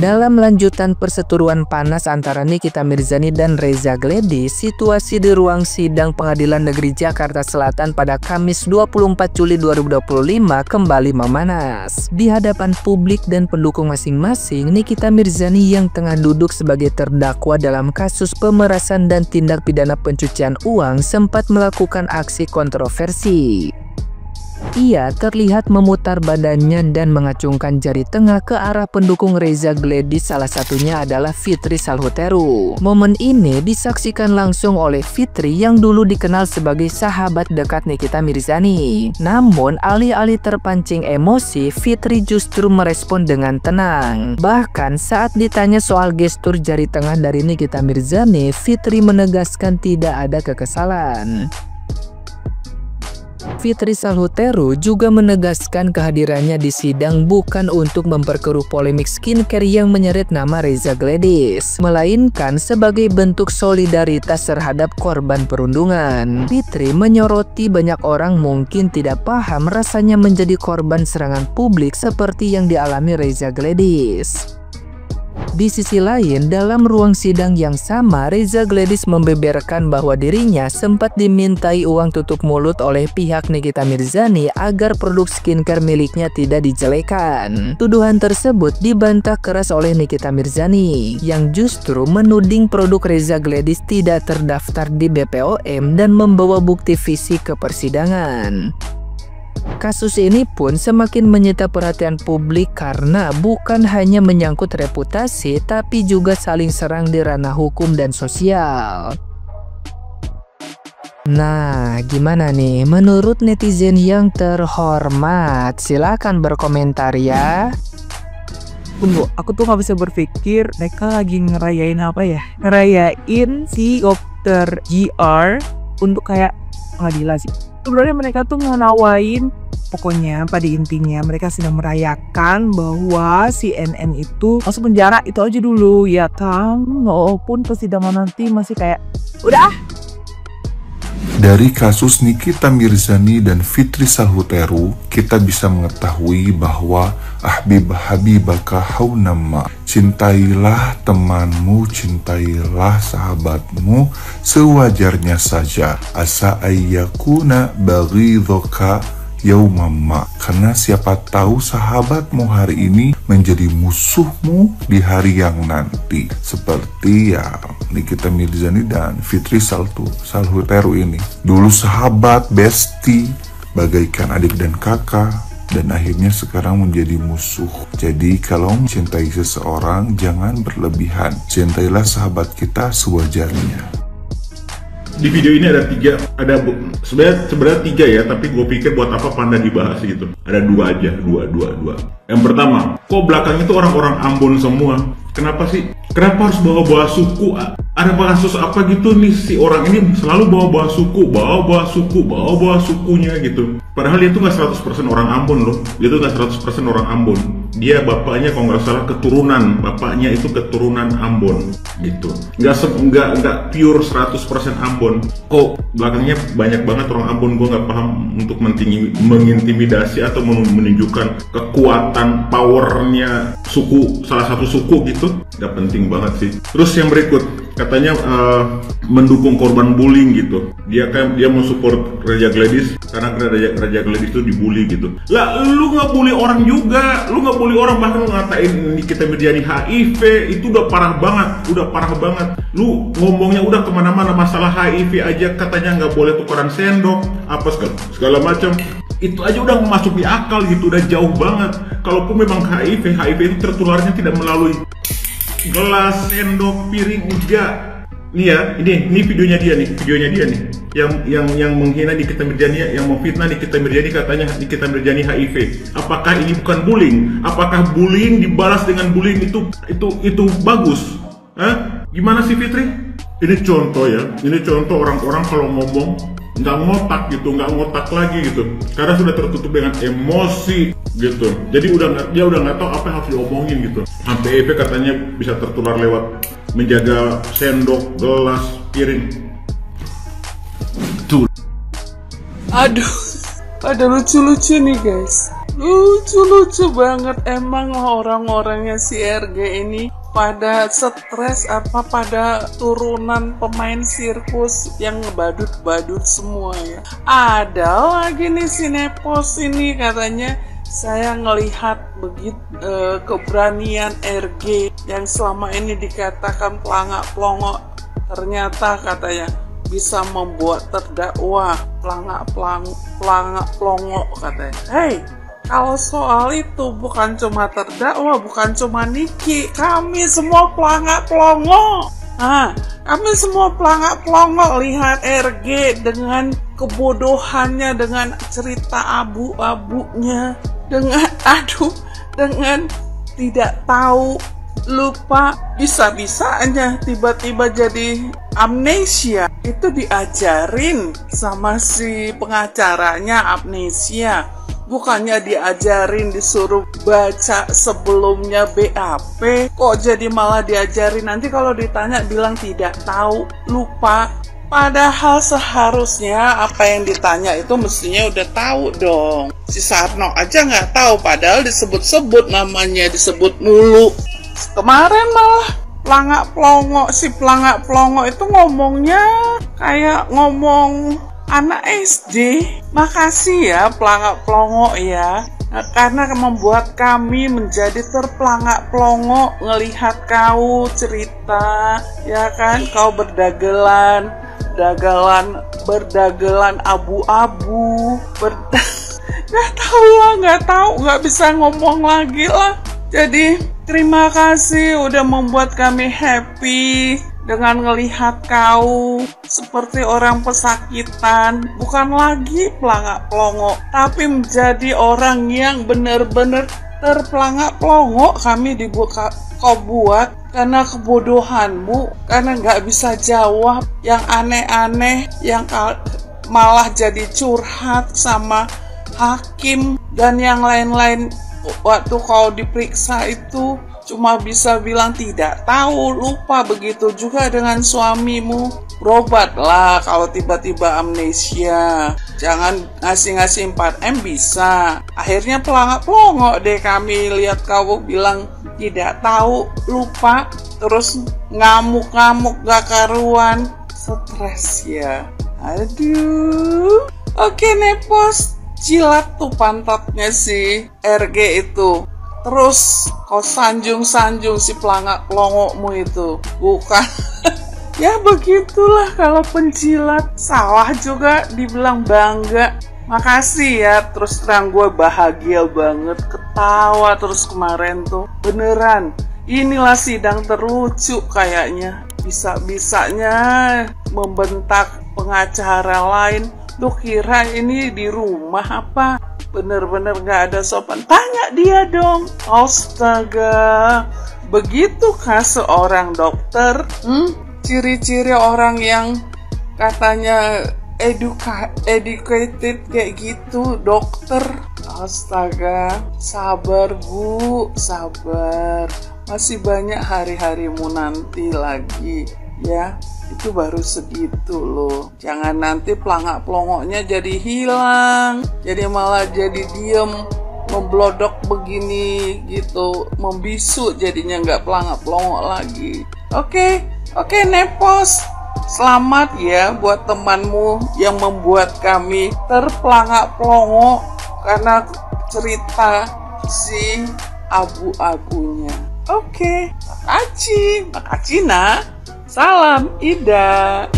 Dalam lanjutan perseteruan panas antara Nikita Mirzani dan Reza Gledys, situasi di ruang sidang Pengadilan Negeri Jakarta Selatan pada Kamis 24 Juli 2025 kembali memanas. Di hadapan publik dan pendukung masing-masing, Nikita Mirzani yang tengah duduk sebagai terdakwa dalam kasus pemerasan dan tindak pidana pencucian uang sempat melakukan aksi kontroversi. Ia terlihat memutar badannya dan mengacungkan jari tengah ke arah pendukung Reza Gledys, salah satunya adalah Fitri Salhuteru. Momen ini disaksikan langsung oleh Fitri yang dulu dikenal sebagai sahabat dekat Nikita Mirzani. Namun alih-alih terpancing emosi, Fitri justru merespon dengan tenang. Bahkan saat ditanya soal gestur jari tengah dari Nikita Mirzani, Fitri menegaskan tidak ada kekesalan. Fitri Salhuteru juga menegaskan kehadirannya di sidang bukan untuk memperkeruh polemik skincare yang menyeret nama Reza Gledys, melainkan sebagai bentuk solidaritas terhadap korban perundungan. Fitri menyoroti banyak orang mungkin tidak paham rasanya menjadi korban serangan publik seperti yang dialami Reza Gledys. Di sisi lain, dalam ruang sidang yang sama, Reza Gledys membeberkan bahwa dirinya sempat dimintai uang tutup mulut oleh pihak Nikita Mirzani agar produk skincare miliknya tidak dijelekan. Tuduhan tersebut dibantah keras oleh Nikita Mirzani, yang justru menuding produk Reza Gledys tidak terdaftar di BPOM dan membawa bukti fisik ke persidangan. Kasus ini pun semakin menyita perhatian publik karena bukan hanya menyangkut reputasi, tapi juga saling serang di ranah hukum dan sosial. Nah, gimana nih menurut netizen yang terhormat? Silahkan berkomentar ya. Tunggu, aku tuh gak bisa berpikir mereka lagi ngerayain apa ya? Ngerayain si Dr. GR untuk kayak pengadilan sih. Sebenarnya mereka tuh nganawain, pokoknya pada intinya mereka sedang merayakan bahwa CNN itu masuk penjara, itu aja dulu ya kan. Walaupun persidangan nanti masih kayak udah. Dari kasus Nikita Mirzani dan Fitri Salhuteru, kita bisa mengetahui bahwa habibaka haunama, cintailah temanmu, cintailah sahabatmu sewajarnya saja. Asa ayyakuna baghidhoka yaumamma, karena siapa tahu sahabatmu hari ini menjadi musuhmu di hari yang nanti. Seperti ya Nikita Mirzani dan Fitri Salhuteru ini. Dulu sahabat, bestie, bagaikan adik dan kakak, dan akhirnya sekarang menjadi musuh. Jadi kalau mencintai seseorang jangan berlebihan. Cintailah sahabat kita sewajarnya. Di video ini ada sebenarnya tiga ya, tapi gue pikir buat apa Panda dibahas gitu. Ada dua aja, dua. Yang pertama, kok belakang itu orang-orang Ambon semua? Kenapa sih? Kenapa harus bawa-bawa suku? Ada kasus apa gitu nih, si orang ini selalu bawa-bawa sukunya gitu. Padahal dia tuh nggak 100% orang Ambon loh. Dia tuh nggak 100% orang Ambon. Dia bapaknya kalau nggak salah keturunan, bapaknya itu keturunan Ambon gitu. Nggak pure 100% Ambon. Kok belakangnya banyak banget orang Ambon? Gue nggak paham untuk mengintimidasi atau menunjukkan kekuatan powernya suku, salah satu suku gitu. Nggak penting banget sih. Terus yang berikut, katanya mendukung korban bullying gitu. Dia mau support Reza Gledys karena Reza Gledys itu dibully gitu. Lah lu nggak bully orang juga, lu nggak bully orang, bahkan lu ngatain Nikita Mirzani HIV, itu udah parah banget. Lu ngomongnya udah kemana-mana masalah HIV aja, katanya nggak boleh tukeran sendok, apa segala macam. Itu aja udah masuk di akal gitu, udah jauh banget. Kalaupun memang HIV itu tertularnya tidak melalui gelas, sendok, piring, enggak. Nih ya, ini videonya dia nih, yang menghina Nikita Mirzani, yang memfitnah Nikita Mirzani, katanya Nikita Mirzani HIV. Apakah ini bukan bullying? Apakah bullying dibalas dengan bullying itu bagus? Hah? Gimana sih Fitri? Ini contoh ya, orang-orang kalau ngomong nggak ngotak lagi gitu, karena sudah tertutup dengan emosi gitu. Jadi dia udah nggak tahu apa yang harus diomongin gitu. HIV katanya bisa tertular lewat menjaga sendok, gelas, piring. Tuh. Aduh, ada lucu-lucu nih guys. Lucu-lucu banget emang orang-orangnya si RG ini. Pada stres apa pada turunan pemain sirkus yang ngebadut-badut semua ya. Ada lagi nih si Nepos ini katanya, saya ngelihat begitu keberanian RG yang selama ini dikatakan pelangak-pelongok, ternyata katanya bisa membuat terdakwa pelangak-pelongok katanya. Hey, kalau soal itu bukan cuma terdakwa, bukan cuma Niki, kami semua pelangak-pelongok. Kami semua pelangak-pelongok lihat RG dengan kebodohannya, dengan cerita abu-abunya, dengan tidak tahu, lupa, bisa-bisanya tiba-tiba jadi amnesia. Itu diajarin sama si pengacaranya amnesia. Bukannya diajarin, disuruh baca sebelumnya BAP, kok jadi malah diajarin, nanti kalau ditanya bilang tidak tahu, lupa. Padahal seharusnya apa yang ditanya itu mestinya udah tahu dong. Si Sarno aja nggak tahu, padahal disebut-sebut namanya, disebut mulu. Kemarin malah pelangak-pelongok, si pelangak-pelongok itu ngomongnya kayak ngomong anak SD. Makasih ya pelangak-pelongok ya, karena membuat kami menjadi terpelangak-pelongok ngelihat kau cerita, ya kan, kau berdagelan abu-abu, nggak tahu, nggak bisa ngomong lagi lah. Jadi terima kasih udah membuat kami happy dengan ngelihat kau seperti orang pesakitan, bukan lagi pelangak-pelongok, tapi menjadi orang yang benar-benar terpelangak-pelongok. Kami kau buat karena kebodohanmu, karena nggak bisa jawab yang aneh-aneh, yang malah jadi curhat sama hakim dan yang lain-lain. Waktu kau diperiksa itu cuma bisa bilang tidak tahu, lupa. Begitu juga dengan suamimu. Berobatlah kalau tiba-tiba amnesia. Jangan ngasih 4M bisa. Akhirnya pelangak-pelongok deh kami lihat kau bilang tidak tahu, lupa, terus ngamuk-ngamuk gak karuan. Stres ya. Aduh. Oke Nepos, jilat tuh pantatnya si RG itu. Terus kau sanjung-sanjung si pelangak-pelongokmu itu. Bukan. Ya begitulah kalau penjilat. Salah juga dibilang bangga. Makasih ya, terus terang gue bahagia banget. Ketawa terus kemarin tuh. Beneran, inilah sidang terlucu kayaknya. Bisa-bisanya membentak pengacara lain. Lu kira ini di rumah apa? Bener-bener gak ada sopan. Tanya dia dong. Astaga. Begitukah seorang dokter? Ciri-ciri orang yang katanya educated kayak gitu, dokter. Astaga. Sabar Bu, sabar. Masih banyak hari-harimu nanti lagi ya. Itu baru segitu loh. Jangan nanti pelangak-pelongoknya jadi hilang, jadi malah jadi diem, memblodok begini gitu, membisu, jadinya nggak pelangak-pelongok lagi. Oke, Nepos, selamat ya buat temanmu yang membuat kami terpelangak-pelongok karena cerita si abu-abunya. Oke, makasih nak. Salam Ida.